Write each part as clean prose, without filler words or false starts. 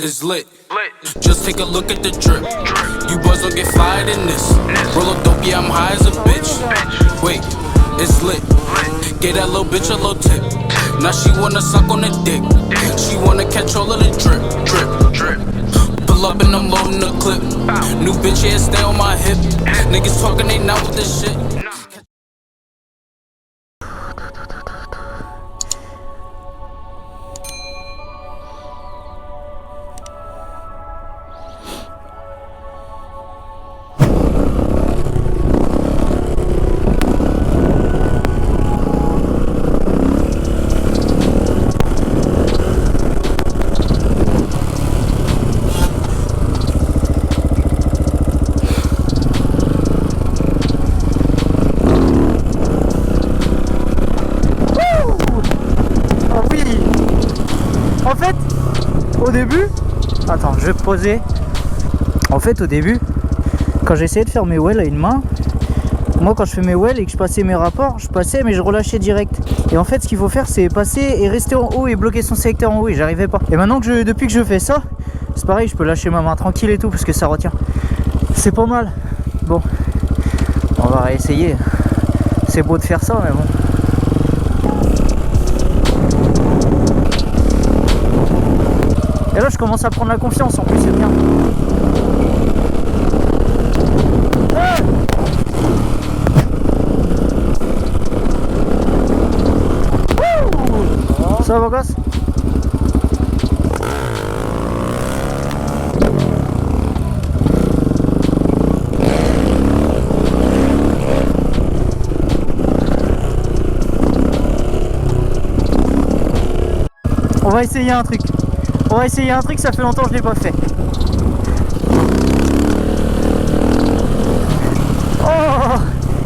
is lit. Just take a look at the drip. You boys don't get fired in this. Roll up dope, yeah, I'm high as a bitch. Wait, it's lit. Gave that little bitch a little tip. Now she wanna suck on the dick. She wanna catch all of the drip, drip, drip. Pull up and I'm loading the clip. New bitch, yeah, stay on my hip. Niggas talking, they not with this shit. En fait, au début, attends, je vais poser. En fait, au début, quand j'essayais de faire mes wells à une main, moi quand je fais mes wells et que je passais mes rapports, je passais mais je relâchais direct. Et en fait, ce qu'il faut faire, c'est passer et rester en haut et bloquer son sélecteur en haut. Et j'arrivais pas. Et maintenant que depuis que je fais ça, c'est pareil, je peux lâcher ma main tranquille et tout parce que ça retient. C'est pas mal. Bon, on va réessayer. C'est beau de faire ça, mais bon. Et là je commence à prendre la confiance, en plus c'est bien. Ça va, gosse? On va essayer un truc. On va essayer un truc, ça fait longtemps que je l'ai pas fait. Oh,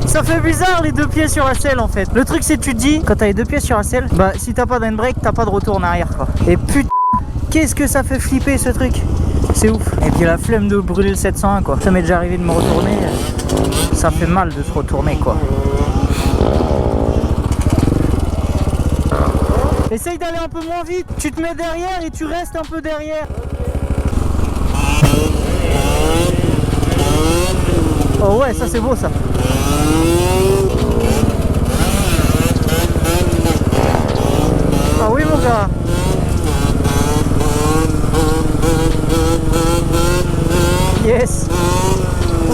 ça fait bizarre les deux pieds sur la selle en fait. Le truc c'est que tu te dis, quand t'as les deux pieds sur la selle, bah si t'as pas d'handbrake, t'as pas de retour en arrière quoi. Et putain, qu'est-ce que ça fait flipper ce truc. C'est ouf. Et puis la flemme de brûler le 701 quoi. Ça m'est déjà arrivé de me retourner. Ça fait mal de se retourner quoi. Essaye d'aller un peu moins vite, tu te mets derrière et tu restes un peu derrière. Oh ouais, ça c'est beau ça. Ah oui mon gars. Yes.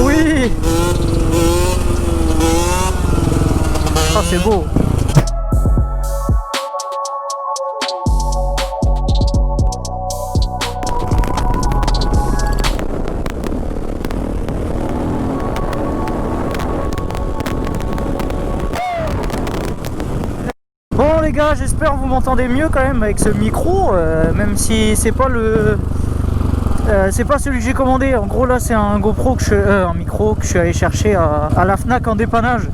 Oui. Ah c'est beau. Bon les gars, j'espère que vous m'entendez mieux quand même avec ce micro, même si c'est pas le... c'est pas celui que j'ai commandé. En gros là c'est un GoPro que un micro que je suis allé chercher à la Fnac en dépannage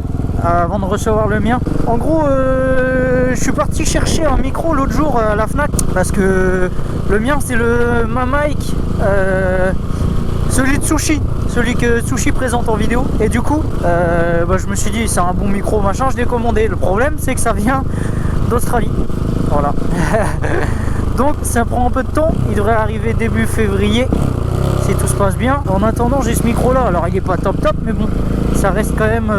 avant de recevoir le mien. En gros je suis parti chercher un micro l'autre jour à la Fnac parce que le mien c'est le Mamike, celui de Sushi. Celui que Sushi présente en vidéo. Et du coup bah, je me suis dit c'est un bon micro machin, je l'ai commandé. Le problème c'est que ça vient d'Australie. Voilà. Donc ça prend un peu de temps. Il devrait arriver début février si tout se passe bien. En attendant j'ai ce micro là. Alors il est pas top mais bon, ça reste quand même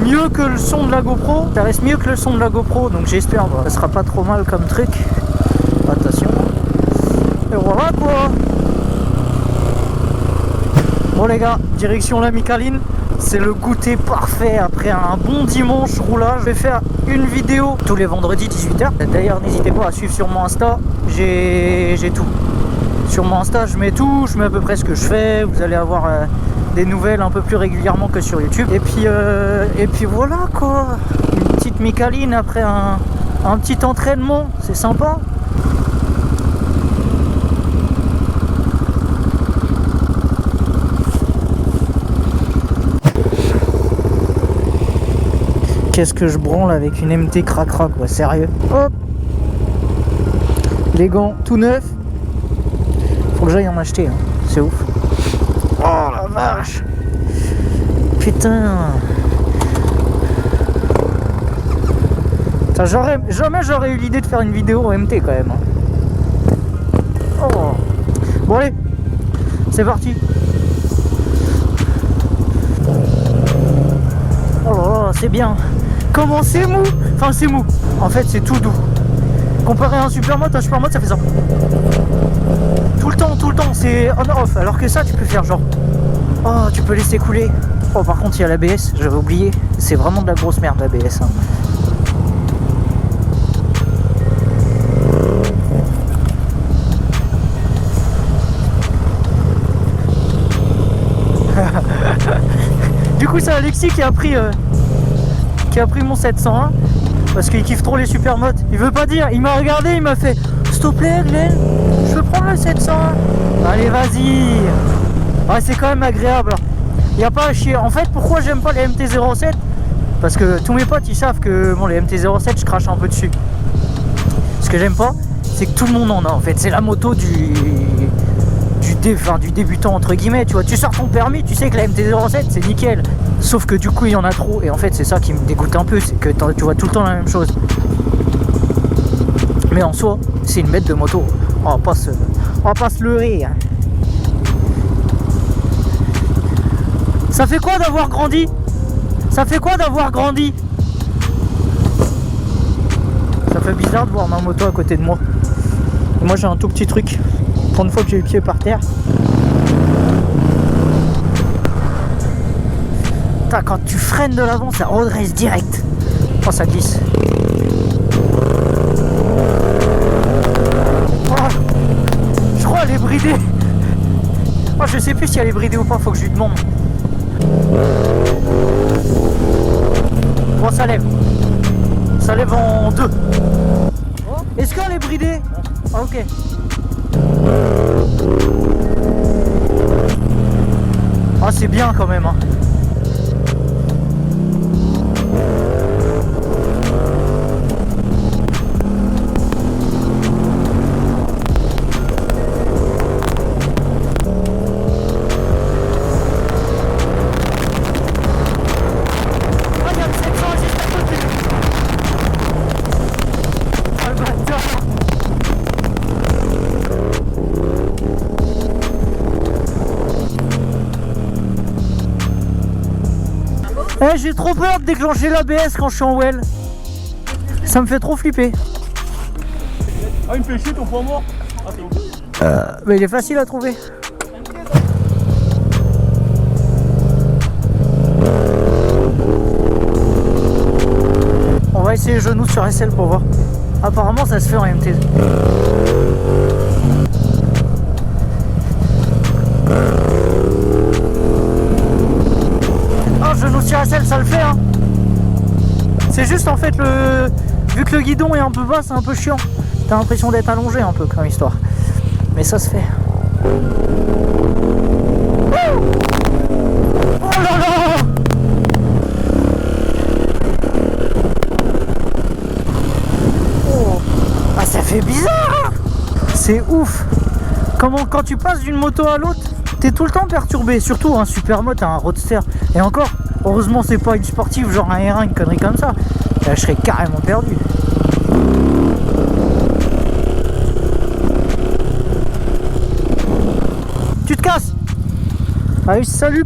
mieux que le son de la GoPro. Ça reste mieux que le son de la GoPro. Donc j'espère bah, ça sera pas trop mal comme truc. Attention. Et voilà quoi. Bon les gars, direction la Micaline, c'est le goûter parfait après un bon dimanche roulage. Je vais faire une vidéo tous les vendredis 18h. D'ailleurs n'hésitez pas à suivre sur mon Insta, j'ai tout. Sur mon Insta je mets tout, je mets à peu près ce que je fais. Vous allez avoir des nouvelles un peu plus régulièrement que sur YouTube. Et puis voilà quoi, une petite Micaline après un petit entraînement, c'est sympa. Qu'est-ce que je branle avec une MT crac-crac quoi, sérieux. Hop. Les gants tout neufs. Faut que j'aille en acheter, hein. C'est ouf. Oh la vache. Putain. Jamais j'aurais eu l'idée de faire une vidéo en MT quand même. Oh. Bon allez. C'est parti. Oh là là, c'est bien. Comment c'est mou? Enfin, c'est mou. En fait, c'est tout doux. Comparé à un supermoto ça fait ça. Tout le temps, c'est on-off. Alors que ça, tu peux faire genre... Oh, tu peux laisser couler. Oh, par contre, il y a l'ABS, j'avais oublié. C'est vraiment de la grosse merde, l'ABS. Hein. Du coup, c'est Alexis qui a pris mon 701 parce qu'il kiffe trop les supermotos. Il veut pas dire, il m'a regardé, il m'a fait s'il te plaît Glenn, je veux prendre le 701. Allez, vas-y. Ouais, c'est quand même agréable. Il n'y a pas à chier. En fait, pourquoi j'aime pas les MT-07? Parce que tous mes potes ils savent que bon, les MT-07 je crache un peu dessus. Ce que j'aime pas, c'est que tout le monde en a en fait. C'est la moto du débutant entre guillemets, tu vois. Tu sors ton permis, tu sais que la MT-07 c'est nickel. Sauf que du coup il y en a trop. Et en fait c'est ça qui me dégoûte un peu, c'est que tu vois tout le temps la même chose. Mais en soi, c'est une bête de moto. On va pas se leurrer. Hein. Ça fait quoi d'avoir grandi? Ça fait quoi d'avoir grandi? Ça fait bizarre de voir ma moto à côté de moi. Et moi j'ai un tout petit truc. Pour une fois que j'ai le pied par terre. Putain, quand tu freines de l'avant, ça redresse direct. Oh, ça glisse. Oh, je crois qu'elle est bridée. Oh, je sais plus si elle est bridée ou pas, faut que je lui demande. Bon, ça lève. Ça lève en deux. Est-ce qu'elle est bridée? Ah, ok. Ah, c'est bien quand même. Hein. Eh, j'ai trop peur de déclencher l'ABS quand je suis en well. Ça me fait trop flipper. Ah, il me fait chier ton point mort. Ah, c'est bon. Mais il est facile à trouver. On va essayer genoux sur SL pour voir. Apparemment ça se fait en MT. Genou sur SL, ça le fait hein. C'est juste en fait vu que le guidon est un peu bas, c'est un peu chiant. T'as l'impression d'être allongé un peu comme histoire. Mais ça se fait. Oh là là. Oh. Ah, ça fait bizarre. C'est ouf. Quand tu passes d'une moto à l'autre, t'es tout le temps perturbé. Surtout un supermoto, un roadster. Et encore, heureusement c'est pas une sportive genre un R1, une connerie comme ça. Là je serais carrément perdu. Tu te casses. Allez, salut.